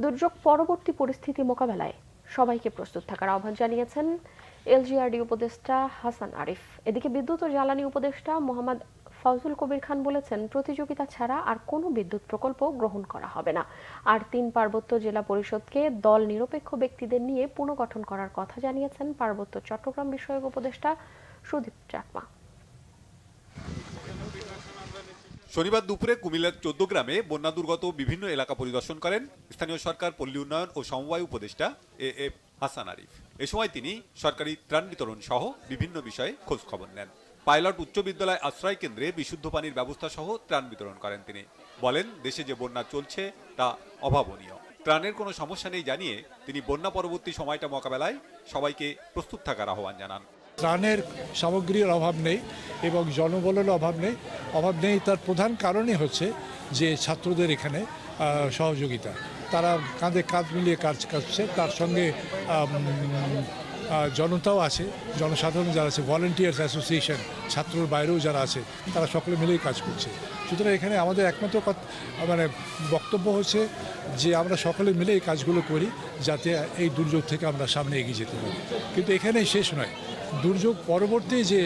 দুর্যোগ পরবর্তী পরিস্থিতি মোকাবেলায় সবাইকে প্রস্তুত থাকার আহ্বান জানিয়েছেন এলজিআরডি উপদেষ্টা হাসান আরিফ। এদিকে বিদ্যুৎ ও জ্বালানি উপদেষ্টা মোহাম্মদ ফাউজুল কবির খান বলেছেন, প্রতিযোগিতা ছাড়া আর কোনো বিদ্যুৎ প্রকল্প গ্রহণ করা হবে না। আর 3 পার্বত্য জেলা পরিষদকে দল নিরপেক্ষ ব্যক্তিদের নিয়ে পুনর্গঠন করার কথা জানিয়েছেন পার্বত্য চট্টগ্রাম বিষয়ক উপদেষ্টা সুদীপ চাকমা। শনিবার দুপুরে কুমিল্লার 14 গ্রামে বন্যা দুর্গত বিভিন্ন এলাকা পরিদর্শন করেন স্থানীয় সরকার, পল্লী উন্নয়ন ও সমবায় উপদেষ্টা এ হাসান আরিফ। এ সময় তিনি সরকারি ত্রাণ বিতরণ সহ বিভিন্ন বিষয়ে খোঁজ খবর নেন। পাইলট উচ্চ বিদ্যালয় আশ্রয় কেন্দ্রে বিশুদ্ধ পানির ব্যবস্থা সহ ত্রাণ বিতরণ করেন তিনি। বলেন, দেশে যে বন্যা চলছে তা অভাবনীয়। ত্রাণের কোনো সমস্যা নেই জানিয়ে তিনি বন্যা পরবর্তী সময়টা মোকাবেলায় সবাইকে প্রস্তুত থাকার আহ্বান জানান। ত্রাণের সামগ্রীর অভাব নেই এবং জনবলের অভাব নেই। তার প্রধান কারণই হচ্ছে যে ছাত্রদের এখানে সহযোগিতা, তারা কাঁধে কাঁধ মিলিয়ে কাজ করছে। তার সঙ্গে জনতাও আছে, জনসাধারণ যারা আছে, ভলেন্টিয়ার্স অ্যাসোসিয়েশন, ছাত্রর বাইরেও যারা আছে, তারা সকলে মিলেই কাজ করছে। সুতরাং এখানে আমাদের একমাত্র বক্তব্য হচ্ছে যে আমরা সকলে মিলে এই কাজগুলো করি যাতে এই দুর্যোগ থেকে আমরা সামনে এগিয়ে যেতে পারি। কিন্তু এখানেই শেষ নয়, দুর্যোগ পরবর্তী যে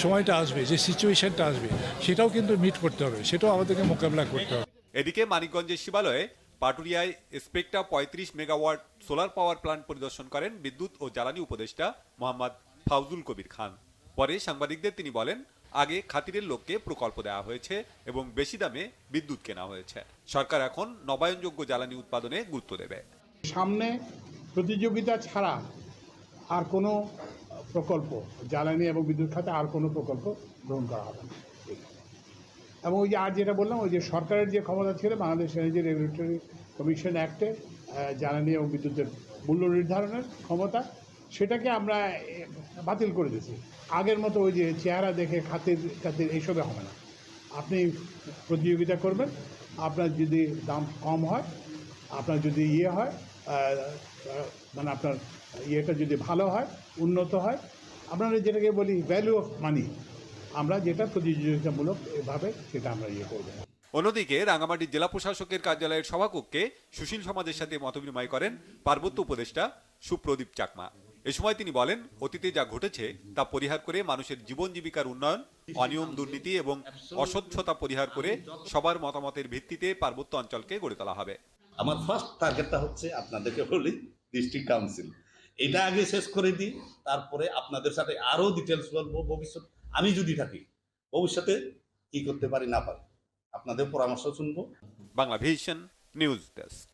সময়টা আসবে, যে সিচুয়েশনটা আসবে, সেটাও কিন্তু মিট করতে হবে, সেটাও আমাদেরকে মোকাবিলা করতে হবে। এদিকে মানিকগঞ্জের শিবালয়ে পাটুরিয়ায় Spectra 35 megawatt solar power plant পরিদর্শন করেন বিদ্যুৎ ও জ্বালানি উপদেষ্টা মোহাম্মদ ফাউজুল কবির খান। পরে সাংবাদিকদের তিনি বলেন, আগে খাতিরের লোককে প্রকল্প দেওয়া হয়েছে এবং বেশি দামে বিদ্যুৎ কেনা হয়েছে। সরকার এখন নবায়নযোগ্য জ্বালানি উৎপাদনে গুরুত্ব দেবে। সামনে প্রতিযোগিতা ছাড়া আর কোনো প্রকল্প, জ্বালানি এবং বিদ্যুৎ খাতে আর কোনো প্রকল্প গ্রহণ করা হবে না। এবং ওই যে আজ যেটা বললাম, ওই যে সরকারের যে ক্ষমতা ছিল বাংলাদেশ এনার্জি রেগুলেটরি কমিশন অ্যাক্টে জ্বালানি এবং বিদ্যুতের মূল্য নির্ধারণের ক্ষমতা, সেটাকে আমরা বাতিল করে দিয়েছি। আগের মতো ওই যে চেহারা দেখে খাতির এইসবে হবে না। আপনি প্রতিযোগিতা করবেন, আপনার যদি দাম কম হয়, আপনার যদি হয় মানে আপনার ইয়েটা যদি ভালো হয়, উন্নত হয়, আপনারা যেটাকে বলি ভ্যালু অফ মানি, আমরা যেটা প্রতিযোগিতামূলক এভাবে সেটা আমরা করব। অন্যদিকে রাঙ্গামাটি জেলা প্রশাসকের কার্যালয়ের সভাকক্ষে সুশীল সমাজের সাথে মতবিনিময় করেন পার্বত্য উপদেষ্টা সুপ্রদীপ চাকমা। এ সময় তিনি বলেন, অতীতে যা ঘটেছে তা পরিহার করে মানুষের জীবন জীবিকার উন্নয়ন, অনিয়ম, দুর্নীতি এবং অস্বচ্ছতা পরিহার করে সবার মতামতের ভিত্তিতে পার্বত্য অঞ্চলকে গড়ে তোলা হবে। আমার ফার্স্ট টার্গেটটা হচ্ছে আপনাদেরকে বলি ডিস্ট্রিক্ট কাউন্সিল, এটা আগে শেষ করে দিই, তারপরে আপনাদের সাথে আরো ডিটেলস বলবো। ভবিষ্যৎ আমি যদি থাকি, ভবিষ্যতে কি করতে পারি না পারি, আপনাদের পরামর্শ শুনবো। Bangla vision news desk.